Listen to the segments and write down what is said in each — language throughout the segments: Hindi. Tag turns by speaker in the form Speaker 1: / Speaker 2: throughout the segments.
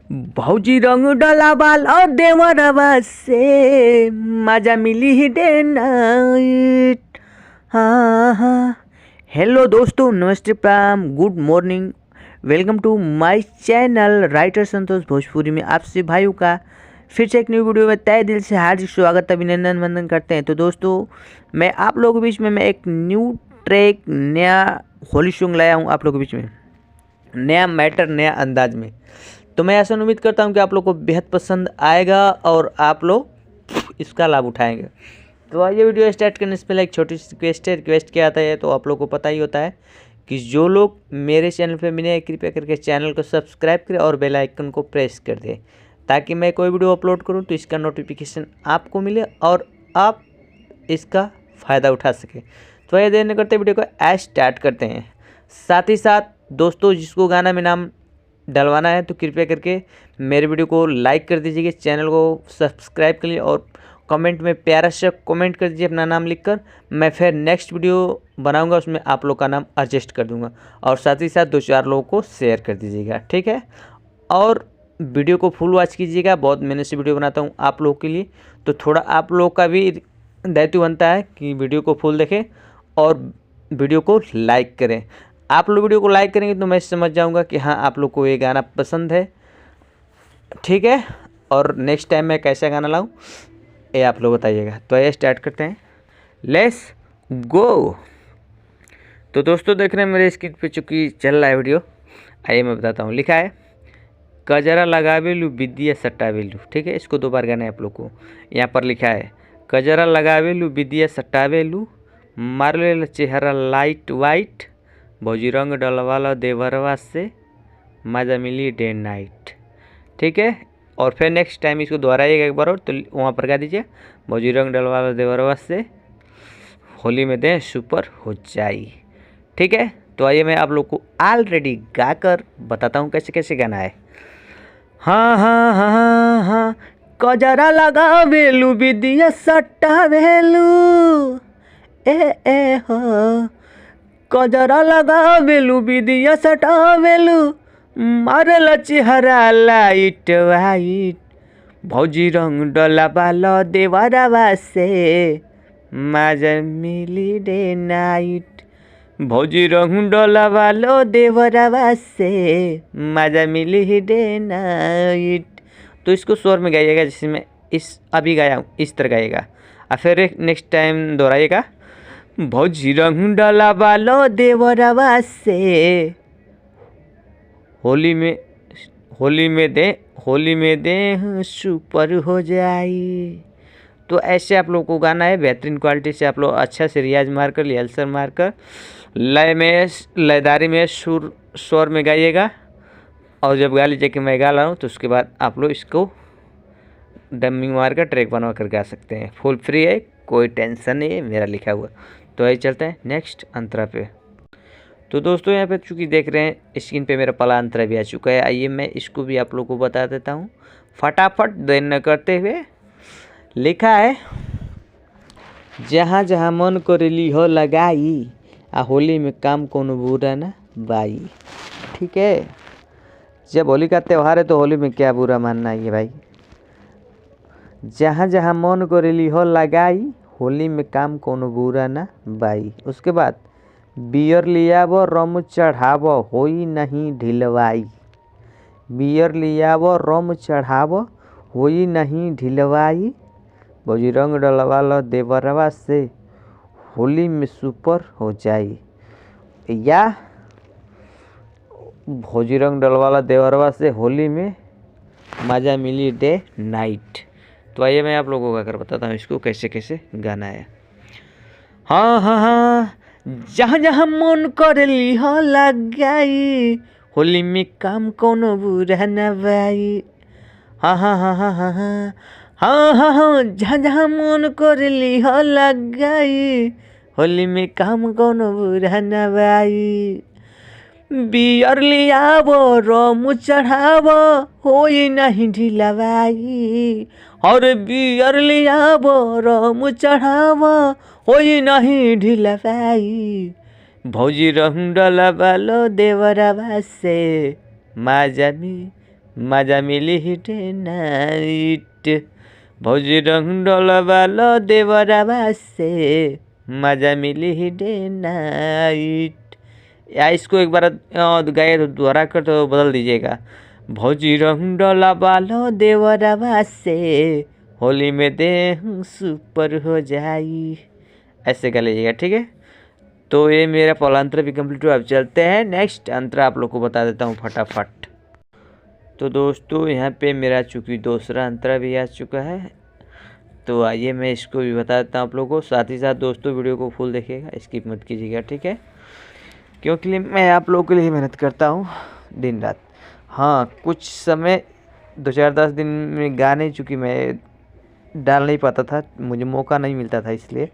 Speaker 1: भौजी रंग डलावाल और देवरवा से मजा मिली ही डे नाइट। हाँ हाँ। हेलो दोस्तों, नमस्ते, प्रणाम, good morning. Welcome to my channel writer Santosh Bhojpuri में आपसे भाइयों का फिर से एक न्यू वीडियो में तहे दिल से हार्दिक स्वागत अभिनंदन वंदन करते हैं। तो दोस्तों, मैं आप लोगों के बीच में एक न्यू ट्रैक, नया होली सॉन्ग लाया हूँ आप लोगों के बीच में, नया मैटर, नया अंदाज में। तो मैं ऐसा उम्मीद करता हूं कि आप लोग को बेहद पसंद आएगा और आप लोग इसका लाभ उठाएंगे। तो आइए वीडियो स्टार्ट करने से पहले एक छोटी सी रिक्वेस्ट है। रिक्वेस्ट क्या आता है तो आप लोग को पता ही होता है कि जो लोग मेरे चैनल पे मिले हैं कृपया करके चैनल को सब्सक्राइब करें और बेल आइकन को प्रेस कर दें, ताकि मैं कोई वीडियो अपलोड करूं तो इसका नोटिफिकेशन आपको मिले और आप इसका फ़ायदा उठा सकें। तो आइए देर न करते वीडियो को स्टार्ट करते हैं। साथ ही साथ दोस्तों, जिसको गाना में नाम डलवाना है तो कृपया करके मेरे वीडियो को लाइक कर दीजिए, चैनल को सब्सक्राइब कर लीजिए और कमेंट में प्यारा सा कमेंट कर दीजिए अपना नाम लिखकर। मैं फिर नेक्स्ट वीडियो बनाऊंगा, उसमें आप लोग का नाम एडजस्ट कर दूंगा। और साथ ही साथ 2-4 लोगों को शेयर कर दीजिएगा, ठीक है। और वीडियो को फुल वॉच कीजिएगा, बहुत मेहनत से वीडियो बनाता हूँ आप लोगों के लिए, तो थोड़ा आप लोग का भी दायित्व बनता है कि वीडियो को फुल देखें और वीडियो को लाइक करें। आप लोग वीडियो को लाइक करेंगे तो मैं समझ जाऊंगा कि हाँ आप लोग को ये गाना पसंद है, ठीक है। और नेक्स्ट टाइम मैं कैसा गाना लाऊं ये आप लोग बताइएगा। तो ये स्टार्ट करते हैं, लेट्स गो। तो दोस्तों, देख रहे हैं मेरे स्क्रीन पे चूँकि चल रहा है वीडियो, आइए मैं बताता हूँ। लिखा है कजरा लगावेलू विद्या सटावेलू, ठीक है। इसको 2 बार गाना है आप लोग को। यहाँ पर लिखा है कजरा लगावेलू विद्या सटावेलू, मार ले चेहरा लाइट वाइट, भौजी रंग डलवाला देवरवा से मजा मिली डे नाइट, ठीक है। और फिर नेक्स्ट टाइम इसको दोहराइएगा एक बार और, तो वहाँ पर गा दीजिए भौजी रंग डलवाला देवरवा से होली में दें सुपर हो जाई, ठीक है। तो आइए मैं आप लोग को ऑलरेडी गाकर बताता हूँ कैसे कैसे गाना है। हाँ हाँ हाँ हाँ हाँ। कजरा लगा वेलू विदिया सट्टा वेलू, ए हो। कजरा लगावेलू विदिया सटावेलू, मारल चेहरा लाइट वाइट, भौजी रंग डलावाल देवरवा से मजा मिली डे नाइट, भौजी रंग डलावाल देवरवा से मजा मिली डे नाइट। तो इसको स्वर में गाइएगा, जैसे मैं इस अभी गाया हूँ इस तरह गाइएगा, और फिर एक नेक्स्ट टाइम दोहराइएगा भौजी रंग डलावालो देवरवा से होली में दे सुपर हो जाई। तो ऐसे आप लोग को गाना है, बेहतरीन क्वालिटी से आप लोग अच्छा से रियाज मारकर, रिहर्सल मारकर, लय में लयदारी में स्वर में गाइएगा। और जब गा लीजिए कि मैं गा रहा हूँ तो उसके बाद आप लोग इसको डमिंग मार कर ट्रैक बनवा कर गा सकते हैं। फुल फ्री है, कोई टेंशन नहीं है, मेरा लिखा हुआ। तो आइए चलते हैं नेक्स्ट अंतरा पे। तो दोस्तों, यहाँ पे चूँकि देख रहे हैं स्क्रीन पे मेरा पहला अंतरा भी आ चुका है। आइए मैं इसको भी आप लोग को बता देता हूँ फटाफट देर न करते हुए। लिखा है जहाँ जहाँ मन करेली हो लगाई, आ होली में काम कोनो बुरा ना बाई, ठीक है। जब होली का त्यौहार है तो होली में क्या बुरा मानना है भाई। जहाँ जहाँ मन करेली हो लगाई, होली में काम कोनो बुरा ना बाई। उसके बाद बियर लियावो रम चढ़ावो होई नहीं ढिलवाई, बियर लियावो रम चढ़ावो होई नहीं ढिलवाई, भौजी रंग डलवालो देवरवा से होली में सुपर हो जाई, या भौजी रंग डलवाला देवरवा से होली में मजा मिली डे नाइट। तो आइए मैं आप लोगों को अगर बताता हूँ इसको कैसे कैसे गाना है। हाँ हाँ हाँ। जहाँ जहाँ मन करेली हो लगाई, होली में काम कोनो बुरा न बाई। हाँ हाँ हाँ हाँ हाँ हाँ हाँ हाँ हाँ। जहाँ जहाँ मन करेली हो लगाई, होली में काम कोनो बुरा न बाई, बियर लियावो रम चढ़ावो होई नहीं ढिलवाई, और बियर लियावो रम चढ़ावो होई नहीं ढिलवाई, भौजी रंग डलवालो देवरवा से मजा मजा मिली ही डे नाइट। भौजी रंग डलवालो देवरवा से, मजा मिली ही डे नाइट। या इसको एक बार गाए तो दोहरा कर तो बदल दीजिएगा। भौजी रंग डलवालो देवरवा से, होली में देह सुपर हो जाई, ऐसे कर लीजिएगा, ठीक है। तो ये मेरा पहला अंतरा भी कंप्लीट हुआ। अब चलते हैं नेक्स्ट अंतरा, आप लोग को बता देता हूँ फटाफट। तो दोस्तों यहाँ पे मेरा चूँकि दूसरा अंतरा भी आ चुका है, तो आइए मैं इसको भी बता देता हूँ आप लोगों को। साथ ही साथ दोस्तों वीडियो को फुल देखिएगा, स्किप मत कीजिएगा, ठीक है, क्योंकि मैं आप लोगों के लिए मेहनत करता हूँ दिन रात। हाँ, कुछ समय 2-4-10 दिन में गा नहीं, चूँकि मैं डाल नहीं पाता था, मुझे मौका नहीं मिलता था, इसलिए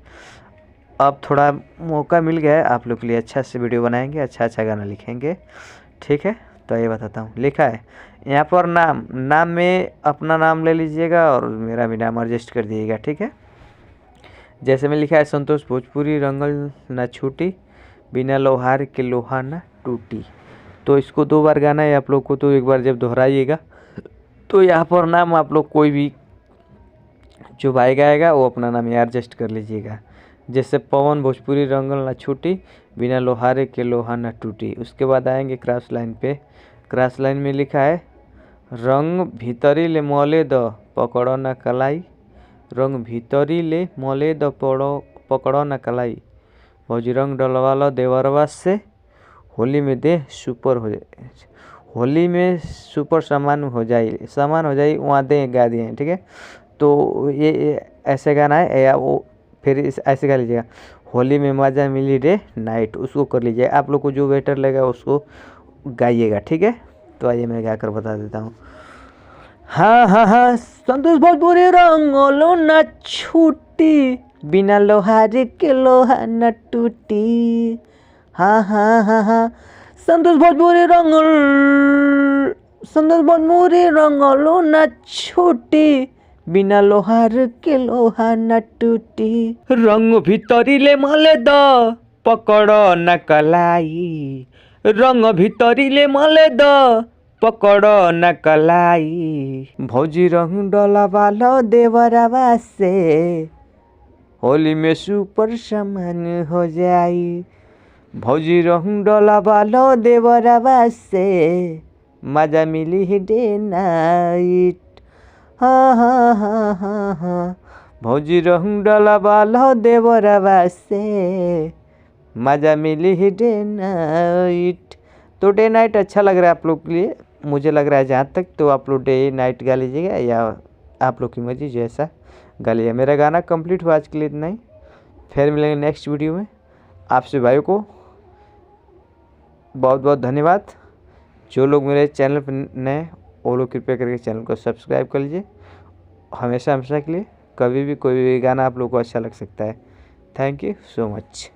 Speaker 1: अब थोड़ा मौका मिल गया है। आप लोग के लिए अच्छा से वीडियो बनाएंगे, अच्छा गाना लिखेंगे, ठीक है। तो ये बताता हूँ, लिखा है यहाँ पर नाम में अपना नाम ले लीजिएगा और मेरा भी नाम एडजस्ट कर दीजिएगा, ठीक है। जैसे में लिखा है संतोष भोजपुरी, रंगल ना छूटी, बिना लोहार के लोहा ना टूटी। तो इसको 2 बार गाना है आप लोग को, तो एक बार जब दोहराइएगा तो यहाँ पर नाम आप लोग कोई भी जो भाई गाएगा वो अपना नाम एडजस्ट कर लीजिएगा। जैसे पवन भोजपुरी, रंगल ना छूटी, बिना लोहारे के लोहा ना टूटी। उसके बाद आएंगे क्रॉस लाइन पे। क्रॉस लाइन में लिखा है रंग भीतरी ले मोले द पकड़ो ना कलाई, रंग भीतरी ले मोले द पकड़ो ना कलाई। भौजी रंग डलवालो देवरवा से, होली में देह सुपर हो जाए, होली में सुपर सामान हो जाए वहाँ दे गा दिए हैं, ठीक है। तो ये ऐसे गाना है, या वो फिर ऐसे गा लीजिएगा, होली में मजा मिली डे नाइट, उसको कर लीजिए। आप लोग को जो बेटर लगेगा उसको गाइएगा, ठीक है। तो आइए मैं गा कर बता देता हूँ। हाँ, संतोष भोजपुरी रंगोलो न छूटी, बिना लोहार के लोहा न टूटी। हाँ, संतोष भोजपुरी रंगोलो न छूटी, बिना लोहार के लोहा न टूटी। रंग भीतरीले मले द पकड़ो न कलाई, रंग भीतरीले मले द पकड़ो न कलाई। भौजी रंग डलवालो देवरवा से, होली में सुपर सामान हो जाई। भौजी रंग डलवालो देवरवा से, मजा मिली ही डे नाइट। हाँ, भौजी रंग डलवालो देवरवा से, मजा मिली ही डे नाइट। तो डे नाइट अच्छा लग रहा है आप लोग के लिए, मुझे लग रहा है जहाँ तक। तो आप लोग डे नाइट गा लीजिएगा, या आप लोग की मर्जी जैसा गा लीजिए। मेरा गाना कंप्लीट हुआ आज के लिए इतना ही। फिर मिलेंगे नेक्स्ट वीडियो में। आपसे भाइयों को बहुत बहुत धन्यवाद। जो लोग मेरे चैनल पर नए, वो लोग कृपया करके चैनल को सब्सक्राइब कर लीजिए। हमेशा के लिए कभी भी कोई भी गाना आप लोग को अच्छा लग सकता है। Thank you so much.